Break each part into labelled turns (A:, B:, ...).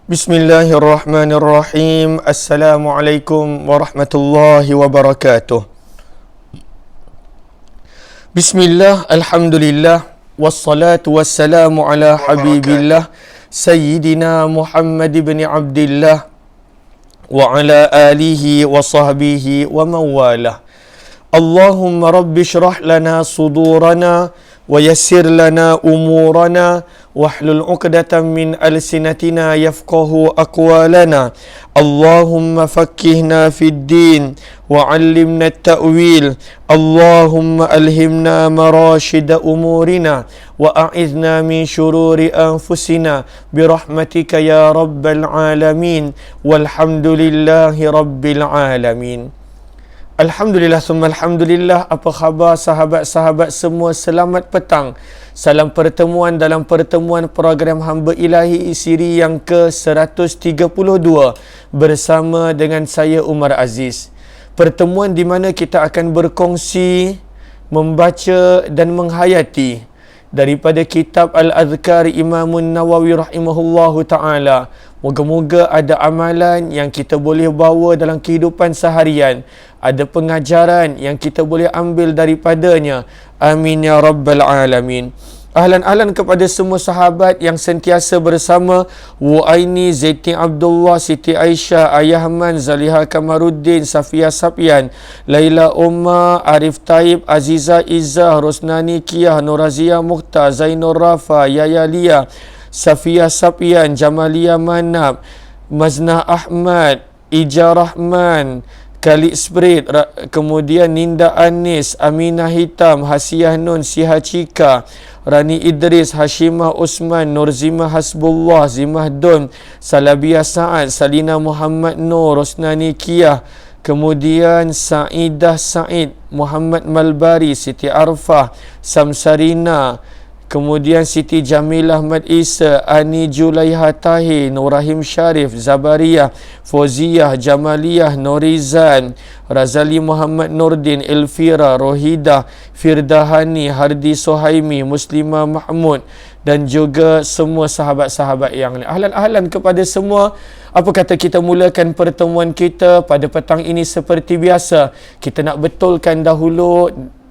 A: Bismillahirrahmanirrahim. Assalamualaikum warahmatullahi wabarakatuh. Bismillah, alhamdulillah, wassalatu wassalamu ala habibillah Sayyidina Muhammad ibn Abdillah wa ala alihi wa sahbihi wa mawalah. Allahumma rabbi syrah lana sudurana wa yassir lana umurana wahlul 'uqdatam min alsinatina yafqahu aqwalana. Allahumma faqqihna fid din wa 'allimna at-ta'wil. Allahumma alhimna marashida umurina wa a'idhna min shururi anfusina birahmatika ya rabbal alamin. Walhamdulillahi rabbil alamin. Alhamdulillah summa alhamdulillah. Apa khabar sahabat-sahabat semua? Selamat petang. Salam pertemuan dalam pertemuan program Hamba Ilahi siri yang ke-132 bersama dengan saya Umar Aziz. Pertemuan di mana kita akan berkongsi, membaca dan menghayati daripada kitab Al-Adhkar Imamun Nawawi rahimahullahu ta'ala. Moga-moga ada amalan yang kita boleh bawa dalam kehidupan seharian, ada pengajaran yang kita boleh ambil daripadanya. Amin ya rabbal alamin. Ahlan-ahlan kepada semua sahabat yang sentiasa bersama Aini, Zaiti Abdullah, Siti Aisyah, Ayahman, Zaliha Kamaruddin, Safia Sapian, Laila Umar, Arif Taib, Aziza Izzah, Rosnani Kiyah, Nurazia Mukhtar, Zainur Rafa, Yaya Lia, Safia Sapian, Jamalia Manab, Mazna Ahmad, Ija Rahman, Khalid Sprit, kemudian Ninda Anis, Aminah Hitam, Hasiah Nun, Siha Cika, Rani Idris, Hashimah Usman, Nurzimah Hasbullah, Zimah Don, Salabia Sa'ad, Salina Muhammad Nur, Rosnani Kiyah, kemudian Sa'idah Sa'id, Muhammad Malbari, Siti Arfah, Samsarina, kemudian Siti Jamil Ahmad Isa, Ani Julaiha Tahir, Nurahim Syarif, Zabariyah, Fauziyah, Jamaliyah, Norizan, Razali Muhammad Nurdin, Elvira, Rohidah, Firdahani, Hardi Sohaimi, Muslimah Mahmud dan juga semua sahabat-sahabat yang lain. Ahlan-ahlan kepada semua. Apa kata kita mulakan pertemuan kita pada petang ini seperti biasa. Kita nak betulkan dahulu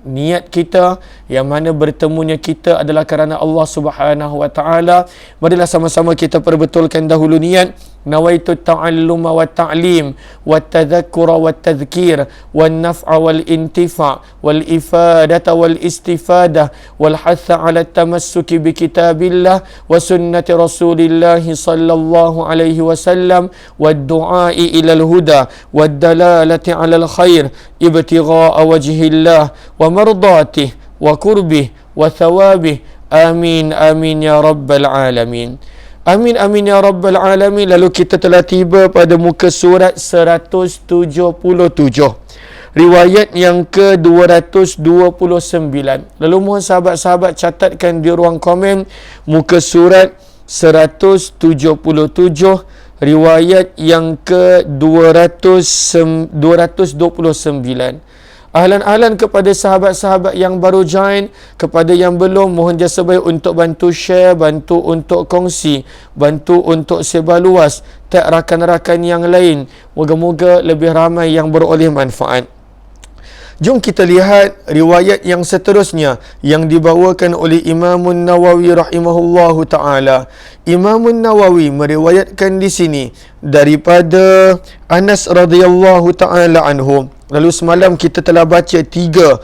A: niat kita, yang mana bertemunya kita adalah kerana Allah Subhanahu wa taala. Marilah sama-sama kita perbetulkan dahulu niat. Nawaitu ta'alluma wa ta'lim wa tadhakkura wa tadhkir wa naf'a wal intifa' wal ifadata wal istifadah wal hatha 'ala tamassuki bi kitabillah wa sunnati Rasulillah sallallahu alaihi wasallam wad du'a'i ila al huda wad dalalati 'ala al khair ibtigha'a wajhillah wa mardatih wa qurbih wa thawabih. Amin amin ya rabbal alamin. Amin amin ya rabbal alamin. Lalu kita telah tiba pada muka surat 177. Riwayat yang ke-229. Lalu mohon sahabat-sahabat catatkan di ruang komen muka surat 177, riwayat yang ke-229. Ahlan-ahlan kepada sahabat-sahabat yang baru join, kepada yang belum, mohon jasa baik untuk bantu share, bantu untuk kongsi, bantu untuk sebar luas tag rakan-rakan yang lain. Moga-moga lebih ramai yang beroleh manfaat. Jom kita lihat riwayat yang seterusnya yang dibawakan oleh Imamun Nawawi rahimahullahu ta'ala. Imamun Nawawi meriwayatkan di sini daripada Anas radhiyallahu ta'ala anhu. Lalu semalam kita telah baca tiga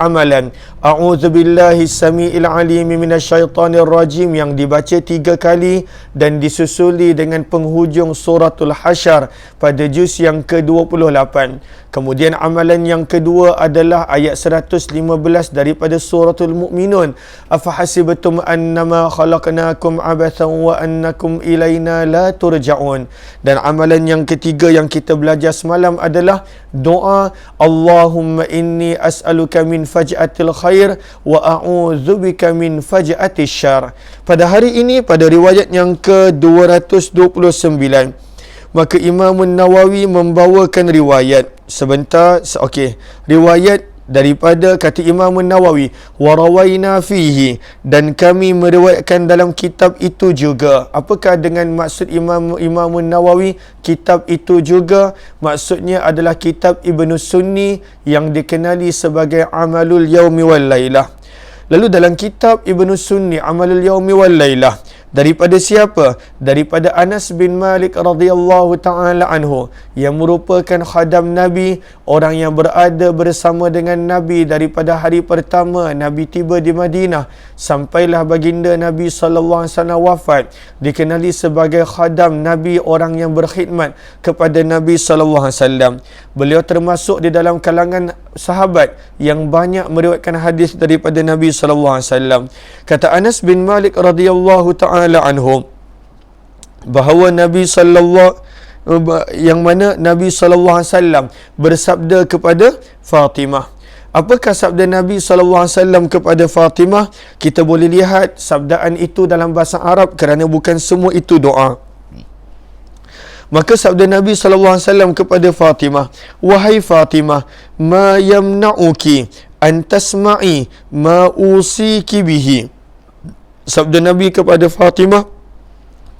A: amalan. A'udzubillahi samiil alim minasyaitonir rajim yang dibaca 3 kali dan disusuli dengan penghujung suratul Hasyr pada juz yang ke-28. Kemudian amalan yang kedua adalah ayat 115 daripada suratul Mu'minun. Afahasibtum annama khalaqnakum abathan wa annakum ilaina la turja'un. Dan amalan yang ketiga yang kita belajar semalam adalah doa Allahumma inni as'aluka min faj'atil khair wa a'udzubika min faj'atis syarr. Pada hari ini, pada riwayat yang ke-229, maka Imam Nawawi membawakan riwayat sebentar. Okey, riwayat daripada kata Imam Nawawi, warawaina fihi, dan kami meriwayatkan dalam kitab itu juga. Apakah dengan maksud Imam Nawawi kitab itu juga? Maksudnya adalah kitab Ibnu Sunni yang dikenali sebagai Amalul Yaumi wal Lailah. Lalu dalam kitab Ibnu Sunni Amalul Yaumi wal Lailah, daripada siapa? Daripada Anas bin Malik radhiyallahu taala anhu, yang merupakan khadam Nabi, orang yang berada bersama dengan Nabi daripada hari pertama Nabi tiba di Madinah sampailah baginda Nabi sallallahu alaihi wasallam wafat. Dikenali sebagai khadam Nabi, orang yang berkhidmat kepada Nabi sallallahu alaihi wasallam. Beliau termasuk di dalam kalangan sahabat yang banyak meriwayatkan hadis daripada Nabi sallallahu alaihi wasallam. Kata Anas bin Malik radhiyallahu taala anhu, bahawa Nabi sallallahu alaihi wasallam bersabda kepada Fatimah. Apakah sabda Nabi sallallahu alaihi wasallam kepada Fatimah? Kita boleh lihat sabdaan itu dalam bahasa Arab kerana bukan semua itu doa. Maka sabda Nabi sallallahu alaihi wasallam kepada Fatimah, wahai Fatimah, ma yamna'uki an tasma'i ma usiki bihi. Sabda Nabi kepada Fatimah,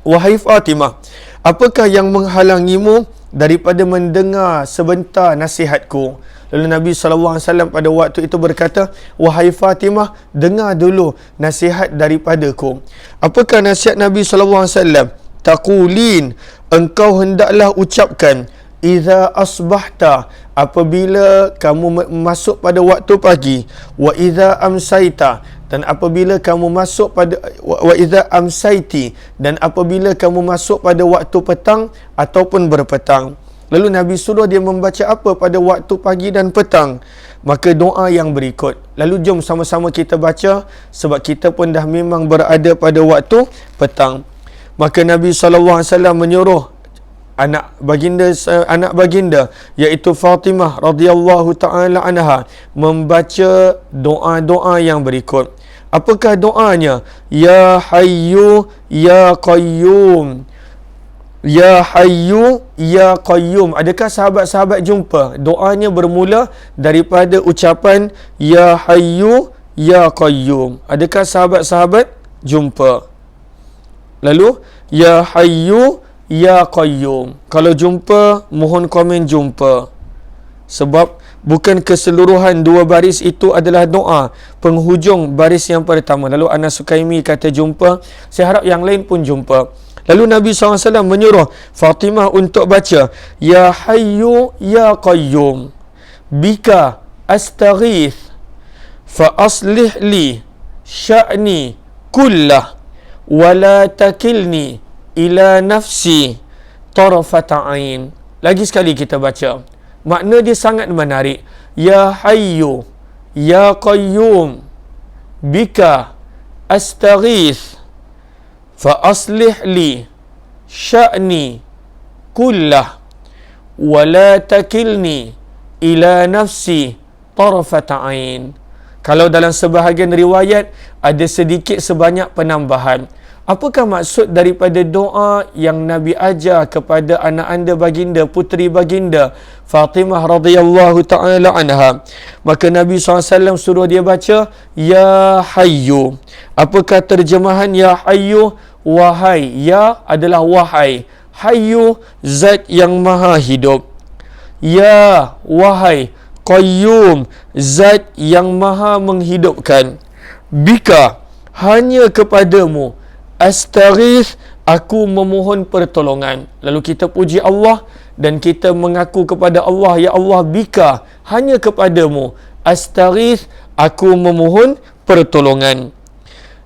A: wahai Fatimah, apakah yang menghalangimu daripada mendengar sebentar nasihatku? Lalu Nabi SAW pada waktu itu berkata, wahai Fatimah, dengar dulu nasihat daripadaku. Apakah nasihat Nabi SAW? Taqulin, engkau hendaklah ucapkan, idza asbahta, apabila kamu masuk pada waktu pagi, wa idza amsaita, dan apabila kamu masuk pada wa idza amsaiti, dan apabila kamu masuk pada waktu petang ataupun berpetang. Lalu Nabi suruh dia membaca apa pada waktu pagi dan petang? Maka doa yang berikut. Lalu jom sama-sama kita baca, sebab kita pun dah memang berada pada waktu petang. Maka Nabi SAW menyuruh anak baginda iaitu Fatimah radhiyallahu taala anha membaca doa-doa yang berikut. Apakah doanya? Ya Hayyu Ya Qayyum, Ya Hayyu Ya Qayyum. Adakah sahabat-sahabat jumpa? Doanya bermula daripada ucapan Ya Hayyu Ya Qayyum. Adakah sahabat-sahabat jumpa? Lalu Ya Hayyu Ya Qayyum. Kalau jumpa, mohon komen jumpa. Sebab bukan keseluruhan dua baris itu adalah doa, penghujung baris yang pertama. Lalu Anas Sukaimi kata jumpa. Saya harap yang lain pun jumpa. Lalu Nabi SAW menyuruh Fatimah untuk baca Ya Hayyu Ya Qayyum, bika astaghith fa aslih li sya'ni kullah wa la takilni ila nafsi tarfata ain. Lagi sekali kita baca. Makna dia sangat menarik. Ya Hayyu Ya Qayyum, bika astaghith fa aslih li sya'ni kullah wa la takilni ila nafsi tarfata ain. Kalau dalam sebahagian riwayat ada sedikit sebanyak penambahan. Apakah maksud daripada doa yang Nabi ajar kepada anak anda baginda, puteri baginda Fatimah radhiyallahu ta'ala anha? Maka Nabi SAW suruh dia baca Ya Hayyu. Apakah terjemahan Ya Hayyu? Wahai. Ya adalah wahai. Hayyu, zat yang maha hidup. Ya, wahai. Qayyum, zat yang maha menghidupkan. Bika, hanya kepadamu. Astaghith, aku memohon pertolongan. Lalu kita puji Allah dan kita mengaku kepada Allah, Ya Allah, bika, hanya kepadamu. Astaghith, aku memohon pertolongan.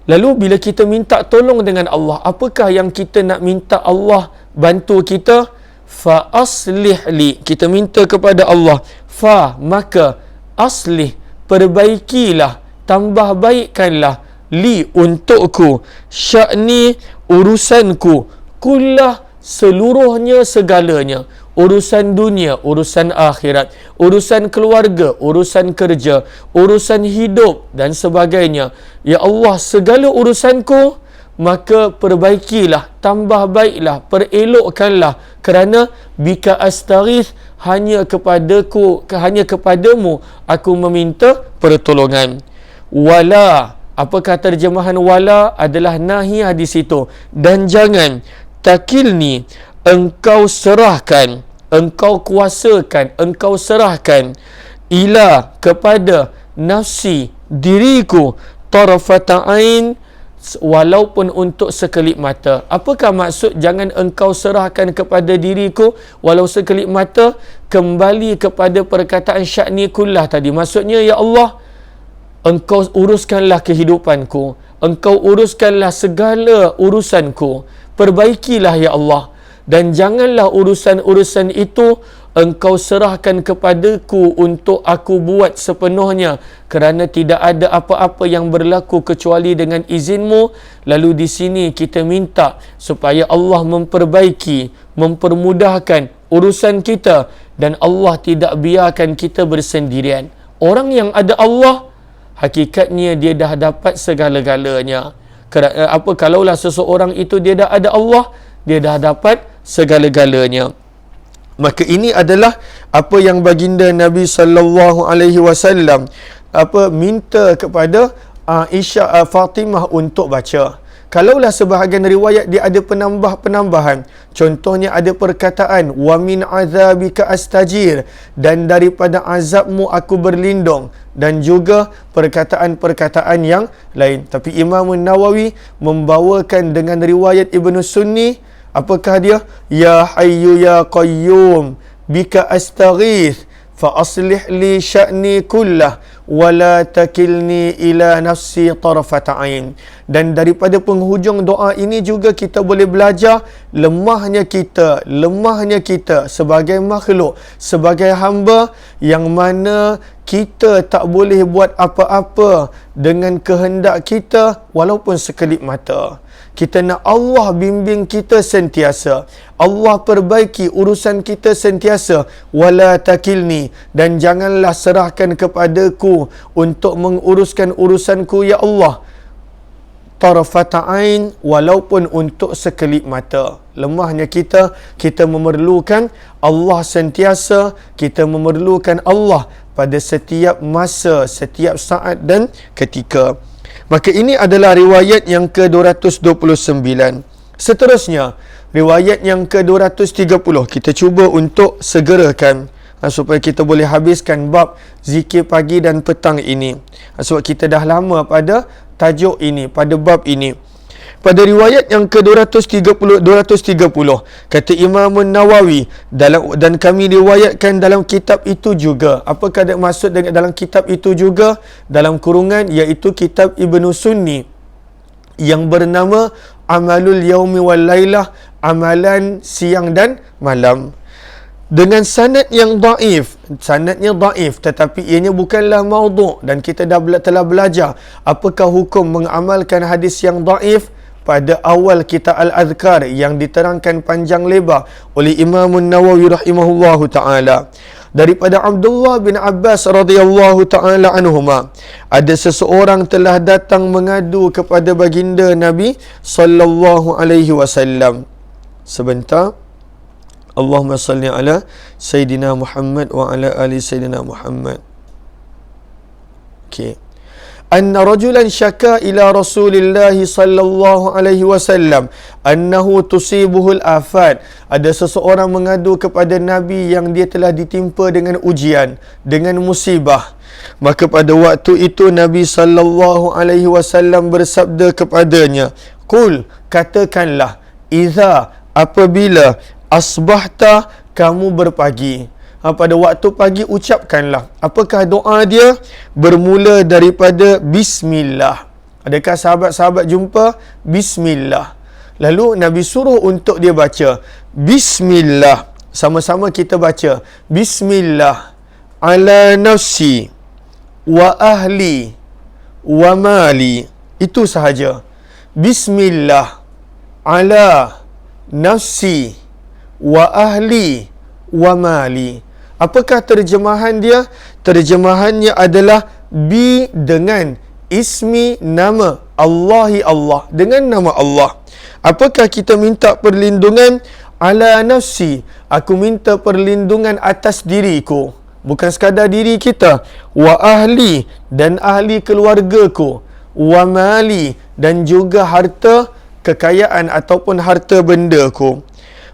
A: Lalu bila kita minta tolong dengan Allah, apakah yang kita nak minta Allah bantu kita? Fa aslih li, kita minta kepada Allah. Fa, maka, aslih, perbaikilah, tambah baikkanlah, li, untukku, sya'ni, urusanku, kullah, seluruhnya, segalanya, urusan dunia, urusan akhirat, urusan keluarga, urusan kerja, urusan hidup dan sebagainya. Ya Allah, segala urusanku, maka perbaikilah, tambah baiklah, perelokkanlah, kerana bika astaghith, hanya kepadamu aku meminta pertolongan. Wala, apakah terjemahan wala adalah nahi di situ, dan jangan takilni, engkau serahkan, engkau kuasakan, engkau serahkan, ila, kepada nafsi, diriku, tarafata ain, walaupun untuk sekelip mata. Apakah maksud jangan engkau serahkan kepada diriku walau sekelip mata? Kembali kepada perkataan sya'ni kullah tadi. Maksudnya, ya Allah, engkau uruskanlah kehidupanku, engkau uruskanlah segala urusanku, perbaikilah ya Allah, dan janganlah urusan-urusan itu engkau serahkan kepadaku untuk aku buat sepenuhnya, kerana tidak ada apa-apa yang berlaku kecuali dengan izinmu. Lalu di sini kita minta supaya Allah memperbaiki, mempermudahkan urusan kita, dan Allah tidak biarkan kita bersendirian. Orang yang ada Allah, hakikatnya dia dah dapat segala-galanya. Kalaulah seseorang itu dia dah ada Allah, dia dah dapat segala-galanya. Maka ini adalah apa yang baginda Nabi sallallahu alaihi wasallam minta kepada Aisyah Fatimah untuk baca. Kalaulah sebahagian riwayat dia ada penambahan. Contohnya ada perkataan wa min azabika astajir, dan daripada azabmu aku berlindung, dan juga perkataan-perkataan yang lain. Tapi Imam Nawawi membawakan dengan riwayat Ibnu Sunni. Apakah dia? Ya hayyu ya qayyum bika astaghith fa aslih li sya'ni kullah wa la takilni ila nafsi tarfata ain. Dan daripada penghujung doa ini juga kita boleh belajar lemahnya kita sebagai makhluk, sebagai hamba, yang mana kita tak boleh buat apa-apa dengan kehendak kita walaupun sekelip mata. Kita nak Allah bimbing kita sentiasa, Allah perbaiki urusan kita sentiasa. Wala takilni, dan janganlah serahkan kepadaku untuk menguruskan urusanku ya Allah, tarafata ain, walaupun untuk sekelip mata. Lemahnya kita memerlukan Allah sentiasa, kita memerlukan Allah pada setiap masa, setiap saat dan ketika. Maka ini adalah riwayat yang ke-229. Seterusnya, riwayat yang ke-230. Kita cuba untuk segerakan supaya kita boleh habiskan bab zikir pagi dan petang ini. Sebab kita dah lama pada tajuk ini, pada bab ini. Pada riwayat yang ke-230, kata Imam Nawawi, dan kami riwayatkan dalam kitab itu juga. Apakah ada maksud dengan dalam kitab itu juga? Dalam kurungan, iaitu kitab Ibnu Sunni yang bernama Amalul Yaumi wal Lailah, amalan siang dan malam. Dengan sanad yang daif, sanadnya daif, tetapi ianya bukanlah maudhu', dan kita telah belajar apakah hukum mengamalkan hadis yang daif pada awal kitab Al-Adhkar yang diterangkan panjang lebar oleh Imam Nawawi rahimahullahu ta'ala. Daripada Abdullah bin Abbas radhiyallahu ta'ala anhuma, ada seseorang telah datang mengadu kepada baginda Nabi sallallahu alaihi wasallam. Sebentar. Allahumma salli ala Sayyidina Muhammad wa ala ali Sayyidina Muhammad. Okey. Anna rajulan syaka ila Rasulillah sallallahu alaihi wasallam annahu tusibuhul afat. Ada seseorang mengadu kepada Nabi yang dia telah ditimpa dengan ujian, dengan musibah. Maka pada waktu itu Nabi sallallahu alaihi wasallam bersabda kepadanya, "Qul, katakanlah, idza, apabila asbahta, kamu berpagi." Pada waktu pagi ucapkanlah. Apakah doa dia? Bermula daripada Bismillah. Adakah sahabat-sahabat jumpa? Bismillah. Lalu Nabi suruh untuk dia baca Bismillah. Sama-sama kita baca Bismillah ala nafsi wa ahli wa mali. Itu sahaja. Bismillah ala nafsi wa ahli wa mali. Apakah terjemahan dia? Terjemahannya adalah bi, dengan ismi, nama, Allahi, Allah, dengan nama Allah. Apakah kita minta perlindungan? ala nafsi, aku minta perlindungan atas diriku, bukan sekadar diri kita, wa ahli, dan ahli keluargaku, wa mali, dan juga harta kekayaan ataupun harta bendaku.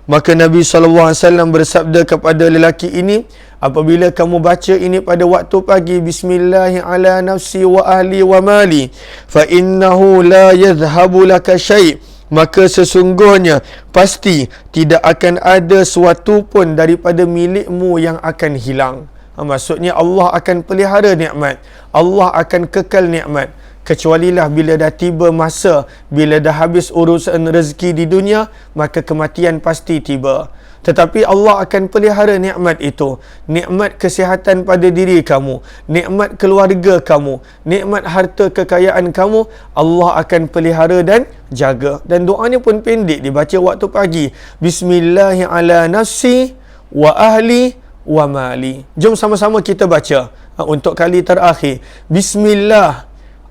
A: Maka Nabi SAW bersabda kepada lelaki ini, apabila kamu baca ini pada waktu pagi, Bismillahi ala nafsi wa ahli wa mali, fa innahu la yadhhabu laka syai', maka sesungguhnya pasti tidak akan ada sesuatu pun daripada milikmu yang akan hilang. Maksudnya Allah akan pelihara nikmat, Allah akan kekal nikmat, kecualilah bila dah tiba masa, bila dah habis urusan rezeki di dunia, maka kematian pasti tiba. Tetapi Allah akan pelihara nikmat itu, nikmat kesihatan pada diri kamu, nikmat keluarga kamu, nikmat harta kekayaan kamu, Allah akan pelihara dan jaga. Dan doanya pun pendek, dibaca waktu pagi, Bismillahi ala nafsi wa ahli wa mali. Jom sama-sama kita baca untuk kali terakhir, Bismillah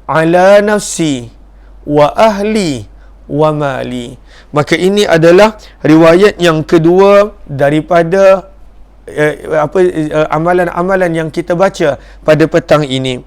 A: ala nafsi wa ahli wa mali. Maka ini adalah riwayat yang kedua daripada amalan-amalan yang kita baca pada petang ini.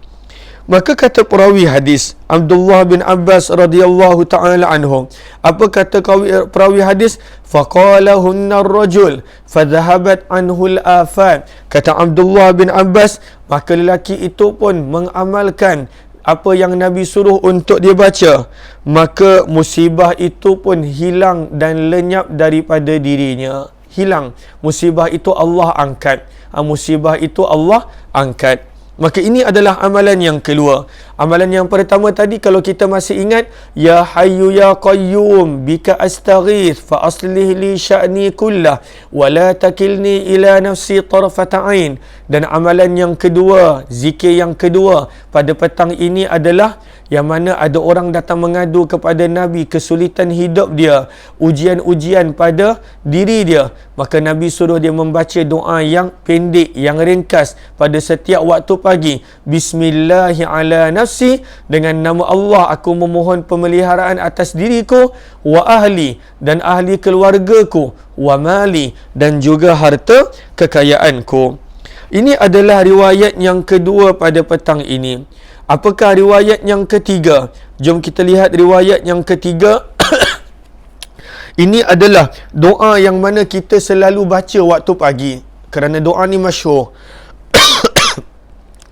A: Maka kata perawi hadis Abdullah bin Abbas radhiyallahu taala anhu, apa kata perawi hadis? Faqalahunna ar-rajul fadhahabat anhu al-afat. Kata Abdullah bin Abbas, maka lelaki itu pun mengamalkan apa yang Nabi suruh untuk dia baca, maka musibah itu pun hilang dan lenyap daripada dirinya. Hilang. Musibah itu Allah angkat. Musibah itu Allah angkat. Maka ini adalah amalan yang kedua. Amalan yang pertama tadi, kalau kita masih ingat, Ya Hayyu Ya Qayyum bika astaghith fa aslih li sya'ni kullah wa la takilni ila nafsi tarfata ain. Dan amalan yang kedua, zikir yang kedua pada petang ini adalah yang mana ada orang datang mengadu kepada Nabi kesulitan hidup dia, ujian-ujian pada diri dia, maka Nabi suruh dia membaca doa yang pendek, yang ringkas pada setiap waktu pagi. Bismillahi ala nafsi, dengan nama Allah aku memohon pemeliharaan atas diriku, wa ahli, dan ahli keluargaku, wa mali, dan juga harta kekayaanku. Ini adalah riwayat yang kedua pada petang ini. Apakah riwayat yang ketiga? Jom kita lihat riwayat yang ketiga. Ini adalah doa yang mana kita selalu baca waktu pagi, kerana doa ni masyhur.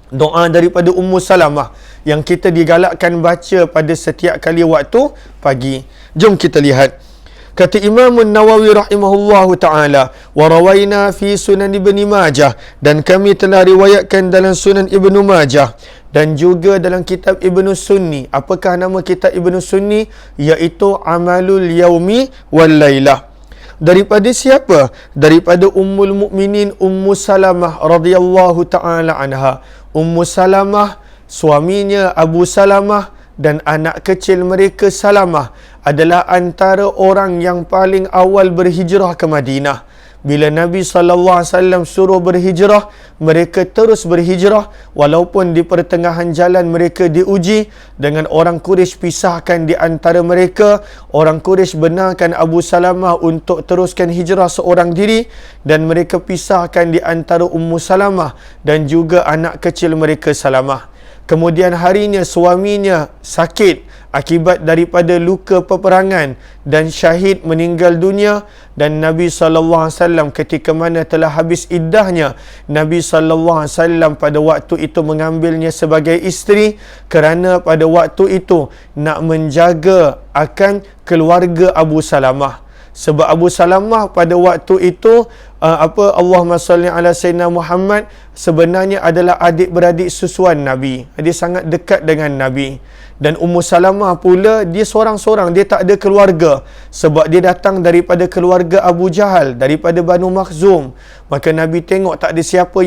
A: Doa daripada Ummu Salamah yang kita digalakkan baca pada setiap kali waktu pagi. Jom kita lihat. Kata Imam Nawawi rahimahullahu ta'ala, wa rawaina fi Sunan Ibn Majah, dan kami telah riwayatkan dalam Sunan Ibn Majah dan juga dalam kitab Ibn Sunni. Apakah nama kitab Ibn Sunni? Iaitu Amalul Yaumi wal Lailah. Daripada siapa? Daripada Ummul Mukminin Ummu Salamah radhiyallahu ta'ala anha. Ummu Salamah, suaminya Abu Salamah, dan anak kecil mereka Salamah adalah antara orang yang paling awal berhijrah ke Madinah. Bila Nabi SAW suruh berhijrah, mereka terus berhijrah walaupun di pertengahan jalan mereka diuji dengan orang Quraisy pisahkan di antara mereka. Orang Quraisy benarkan Abu Salamah untuk teruskan hijrah seorang diri dan mereka pisahkan di antara Ummu Salamah dan juga anak kecil mereka Salamah. Kemudian harinya suaminya sakit akibat daripada luka peperangan dan syahid meninggal dunia, dan Nabi SAW ketika mana telah habis iddahnya, Nabi SAW pada waktu itu mengambilnya sebagai isteri kerana pada waktu itu nak menjaga akan keluarga Abu Salamah. Sebab Abu Salamah pada waktu itu Allahumma salli ala Sayyidina Muhammad sebenarnya adalah adik-beradik susuan Nabi. Dia sangat dekat dengan Nabi. Dan Ummu Salamah pula, dia seorang-seorang, dia tak ada keluarga. Sebab dia datang daripada keluarga Abu Jahal, daripada Banu Makhzum. Maka Nabi tengok tak ada siapa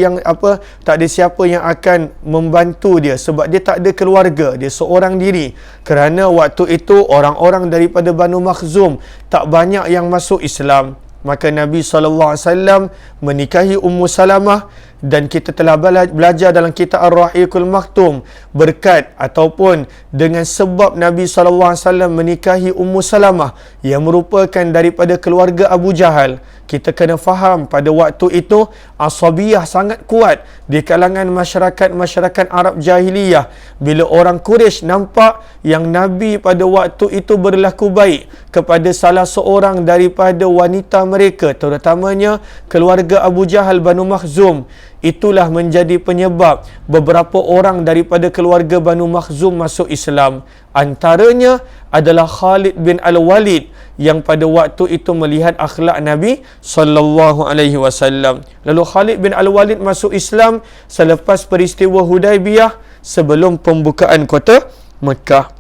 A: yang akan membantu dia, sebab dia tak ada keluarga, dia seorang diri. Kerana waktu itu orang-orang daripada Banu Makhzum tak banyak yang masuk Islam. Maka Nabi SAW menikahi Ummu Salamah, dan kita telah belajar dalam kitab Ar-Rahiqul Maktum berkat ataupun dengan sebab Nabi SAW menikahi Ummu Salamah yang merupakan daripada keluarga Abu Jahal. Kita kena faham pada waktu itu asabiyah sangat kuat di kalangan masyarakat Arab jahiliyah. Bila orang Quraisy nampak yang Nabi pada waktu itu berlaku baik kepada salah seorang daripada wanita mereka, terutamanya keluarga Abu Jahal Banu Makhzum, itulah menjadi penyebab beberapa orang daripada keluarga Banu Makhzum masuk Islam. Antaranya adalah Khalid bin Al-Walid yang pada waktu itu melihat akhlak Nabi sallallahu alaihi wasallam. Lalu Khalid bin Al-Walid masuk Islam selepas peristiwa Hudaibiyah sebelum pembukaan kota Mekah.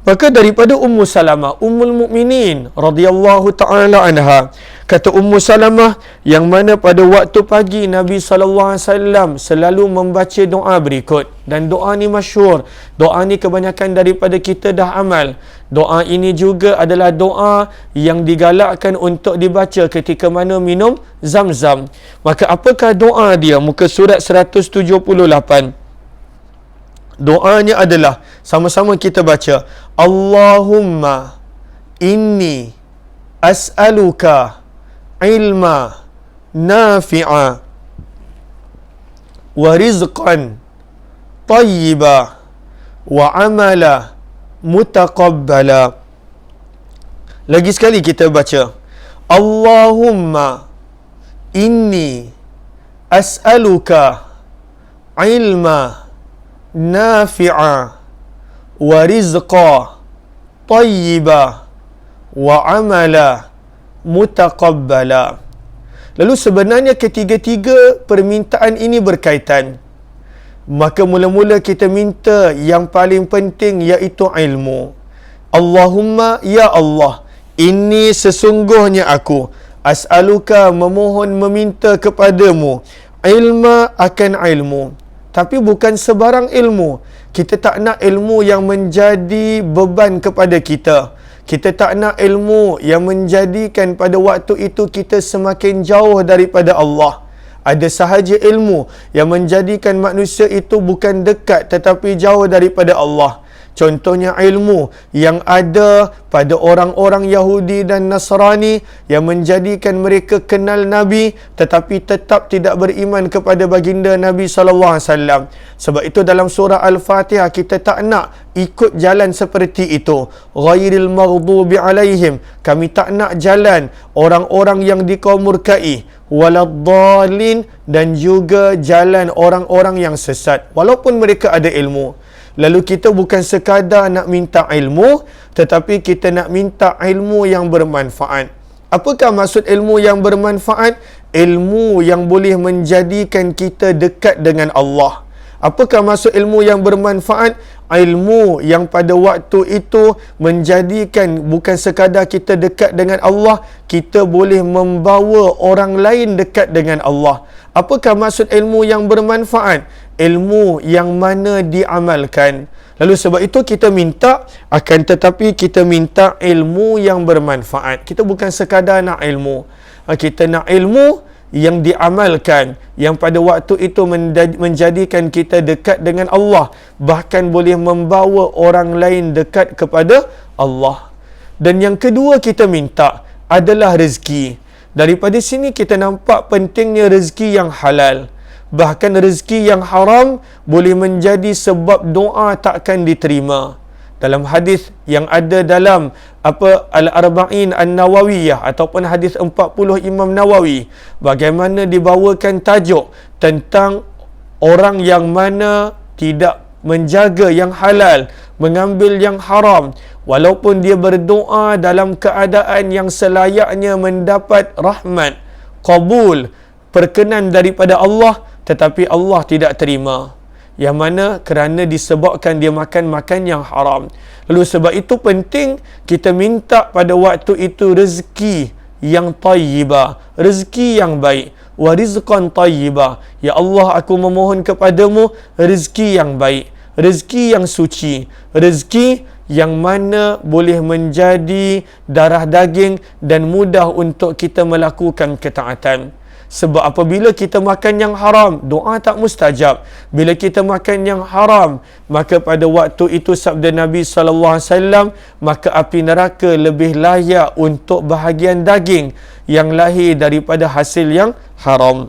A: Maka daripada Ummu Salamah, Ummul Mukminin radhiyallahu taala anha, kata Ummu Salamah yang mana pada waktu pagi Nabi SAW selalu membaca doa berikut, dan doa ni masyhur. Doa ni kebanyakan daripada kita dah amal. Doa ini juga adalah doa yang digalakkan untuk dibaca ketika mana minum Zam-Zam. Maka apakah doa dia? Muka surat 178. Doanya adalah, sama-sama kita baca, Allahumma inni as'aluka ilma nafi'a wa rizqan tayyiba wa amala mutaqabbala. Lagi sekali kita baca, Allahumma inni as'aluka ilma nafi'a wa rizqa tayyiba wa amala mutaqabbala. Lalu sebenarnya ketiga-tiga permintaan ini berkaitan. Maka mula-mula kita minta yang paling penting iaitu ilmu. Allahumma, ya Allah, ini sesungguhnya aku as'aluka, memohon meminta kepadamu ilma akan ilmu. Tapi bukan sebarang ilmu. Kita tak nak ilmu yang menjadi beban kepada kita. Kita tak nak ilmu yang menjadikan pada waktu itu kita semakin jauh daripada Allah. Ada sahaja ilmu yang menjadikan manusia itu bukan dekat tetapi jauh daripada Allah. Contohnya ilmu yang ada pada orang-orang Yahudi dan Nasrani yang menjadikan mereka kenal Nabi tetapi tetap tidak beriman kepada baginda Nabi SAW. Sebab itu dalam surah Al-Fatihah kita tak nak ikut jalan seperti itu. Ghairil maghdubi alaihim. Kami tak nak jalan orang-orang yang dikaum murkai. Waladdallin, dan juga jalan orang-orang yang sesat. Walaupun mereka ada ilmu. Lalu kita bukan sekadar nak minta ilmu, tetapi kita nak minta ilmu yang bermanfaat. Apakah maksud ilmu yang bermanfaat? Ilmu yang boleh menjadikan kita dekat dengan Allah. Apakah maksud ilmu yang bermanfaat? Ilmu yang pada waktu itu menjadikan bukan sekadar kita dekat dengan Allah, kita boleh membawa orang lain dekat dengan Allah. Apakah maksud ilmu yang bermanfaat? Ilmu yang mana diamalkan. Lalu sebab itu kita minta, akan tetapi kita minta ilmu yang bermanfaat. Kita bukan sekadar nak ilmu. Kita nak ilmu yang diamalkan, yang pada waktu itu menjadikan kita dekat dengan Allah, bahkan boleh membawa orang lain dekat kepada Allah. Dan yang kedua kita minta adalah rezeki. Daripada sini kita nampak pentingnya rezeki yang halal. Bahkan rezeki yang haram boleh menjadi sebab doa takkan diterima. Dalam hadis yang ada dalam Al-Arba'in An-Nawawiyah ataupun hadis 40 Imam Nawawi, bagaimana dibawakan tajuk tentang orang yang mana tidak menjaga yang halal, mengambil yang haram, walaupun dia berdoa dalam keadaan yang selayaknya mendapat rahmat, qabul, perkenan daripada Allah, tetapi Allah tidak terima. Yang mana kerana disebabkan dia makan yang haram. Lalu sebab itu penting kita minta pada waktu itu rezeki yang tayyibah, rezeki yang baik. Wa rizqan tayyibah. Ya Allah, aku memohon kepadamu rezeki yang baik, rezeki yang suci, rezeki yang mana boleh menjadi darah daging dan mudah untuk kita melakukan ketaatan. Sebab apabila kita makan yang haram, doa tak mustajab. Bila kita makan yang haram, maka pada waktu itu sabda Nabi SAW, maka api neraka lebih layak untuk bahagian daging yang lahir daripada hasil yang haram.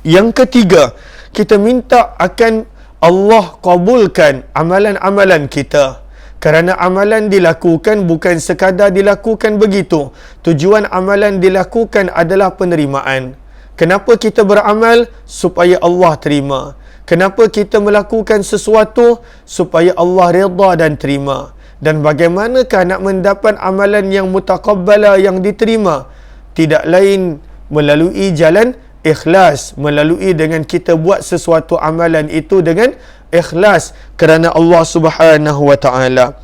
A: Yang ketiga, kita minta akan Allah kabulkan amalan-amalan kita. Kerana amalan dilakukan bukan sekadar dilakukan begitu. Tujuan amalan dilakukan adalah penerimaan. Kenapa kita beramal? Supaya Allah terima. Kenapa kita melakukan sesuatu? Supaya Allah redha dan terima. Dan bagaimanakah nak mendapat amalan yang mutaqabbala, yang diterima? Tidak lain melalui jalan ikhlas, melalui dengan kita buat sesuatu amalan itu dengan ikhlas kerana Allah Subhanahu wa taala.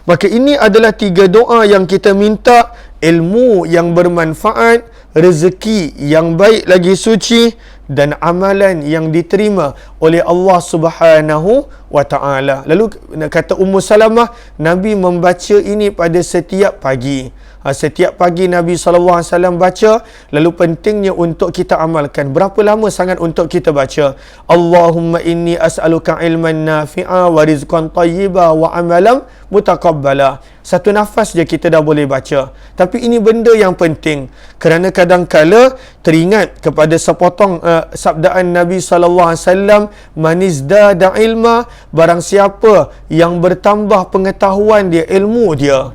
A: Maka ini adalah 3 doa yang kita minta: ilmu yang bermanfaat, rezeki yang baik lagi suci, dan amalan yang diterima oleh Allah Subhanahu wa taala. Lalu kata Ummu Salamah, Nabi membaca ini pada setiap pagi. Setiap pagi Nabi SAW baca. Lalu pentingnya untuk kita amalkan. Berapa lama sangat untuk kita baca? Allahumma inni as'aluka ilman nafi'a wa rizqan tayyiba wa amalan mutaqabbala. Satu nafas je kita dah boleh baca. Tapi ini benda yang penting. Kerana kadang-kala teringat kepada sepotong sabdaan Nabi SAW, man izdada ilma, barang siapa yang bertambah pengetahuan dia, ilmu dia.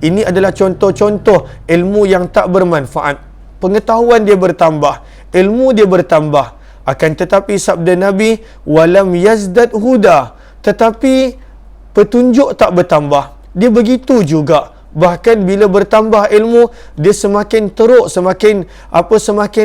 A: Ini adalah contoh-contoh ilmu yang tak bermanfaat. Pengetahuan dia bertambah, ilmu dia bertambah. Akan tetapi sabda Nabi, walam yazdad huda, tetapi petunjuk tak bertambah. Dia begitu juga. Bahkan bila bertambah ilmu, dia semakin teruk, semakin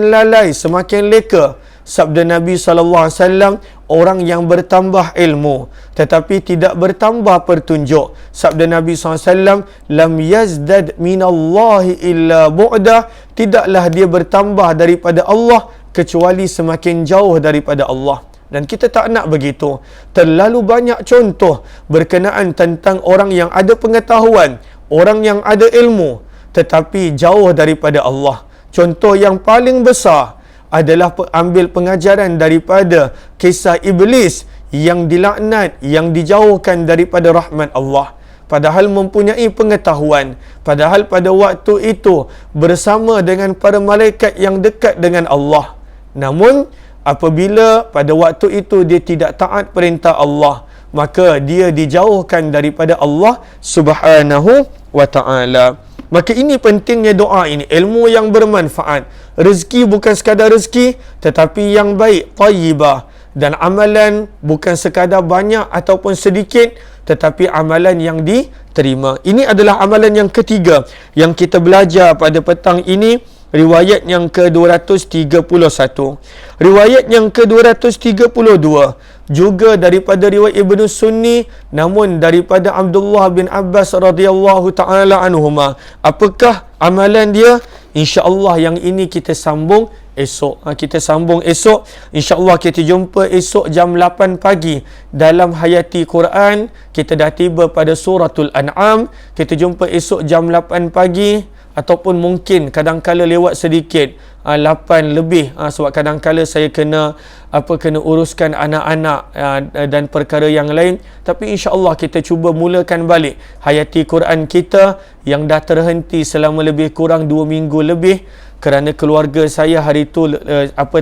A: lalai, semakin leka. Sabda Nabi SAW, orang yang bertambah ilmu tetapi tidak bertambah petunjuk. Sabda Nabi SAW, lam yazdad minallahi illa bu'da, tidaklah dia bertambah daripada Allah kecuali semakin jauh daripada Allah. Dan kita tak nak begitu. Terlalu banyak contoh berkenaan tentang orang yang ada pengetahuan, orang yang ada ilmu tetapi jauh daripada Allah. Contoh yang paling besar adalah ambil pengajaran daripada kisah iblis yang dilaknat, yang dijauhkan daripada rahmat Allah. Padahal mempunyai pengetahuan, padahal pada waktu itu bersama dengan para malaikat yang dekat dengan Allah. Namun apabila pada waktu itu dia tidak taat perintah Allah, maka dia dijauhkan daripada Allah Subhanahu wa taala. Maka ini pentingnya doa ini, ilmu yang bermanfaat. Rezeki bukan sekadar rezeki, tetapi yang baik, tayyibah. Dan amalan bukan sekadar banyak ataupun sedikit, tetapi amalan yang diterima. Ini adalah amalan yang ketiga yang kita belajar pada petang ini. Riwayat yang ke-231. Riwayat yang ke-232 juga daripada riwayat Ibnu Sunni, namun daripada Abdullah bin Abbas radhiyallahu taala anhuma. Apakah amalan dia? Insya-Allah yang ini kita sambung esok. Kita sambung esok. Insya-Allah kita jumpa esok jam 8 pagi dalam Hayati Quran. Kita dah tiba pada suratul An'am. Kita jumpa esok jam 8 pagi. Ataupun mungkin kadang-kala lewat sedikit, 8 lebih, sebab kadang-kala saya kena uruskan anak-anak dan perkara yang lain. Tapi insya-Allah kita cuba mulakan balik Hayati Quran kita yang dah terhenti selama lebih kurang 2 minggu lebih kerana keluarga saya hari itu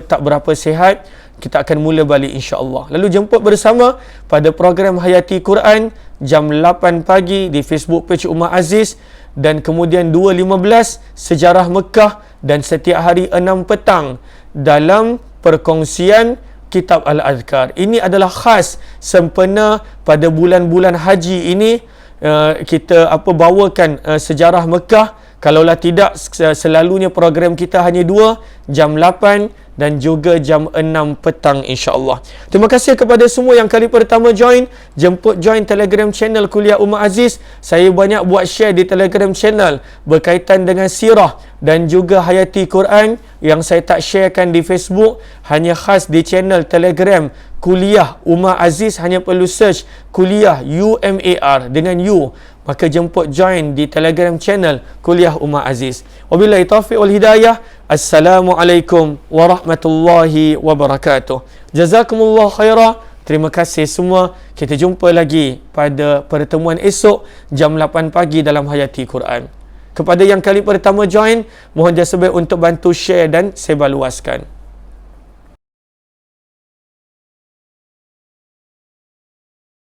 A: tak berapa sihat. Kita akan mula balik insya-Allah. Lalu jemput bersama pada program Hayati Quran jam 8 pagi di Facebook page Umar Aziz, dan kemudian 2.15 Sejarah Mekah, dan setiap hari 6 petang dalam perkongsian Kitab Al-Adhkar. Ini adalah khas sempena pada bulan-bulan haji ini. Kita bawakan sejarah Mekah. Kalaulah tidak, selalunya program kita hanya 2, jam 8 dan juga jam 6 petang insya-Allah. Terima kasih kepada semua yang kali pertama join. Jemput join Telegram channel Kuliah Umar Aziz. Saya banyak buat share di Telegram channel berkaitan dengan sirah dan juga Hayati Quran yang saya tak sharekan di Facebook, hanya khas di channel Telegram Kuliah Umar Aziz. Hanya perlu search Kuliah UMAR dengan U maka jemput join di Telegram channel Kuliah Umar Aziz. Wabillahi taufiq wal hidayah. Assalamualaikum warahmatullahi wabarakatuh. Jazakumullah khairah. Terima kasih semua. Kita jumpa lagi pada pertemuan esok jam 8 pagi dalam Hayati Quran. Kepada yang kali pertama join, mohon jasa baik untuk bantu share dan sebarluaskan.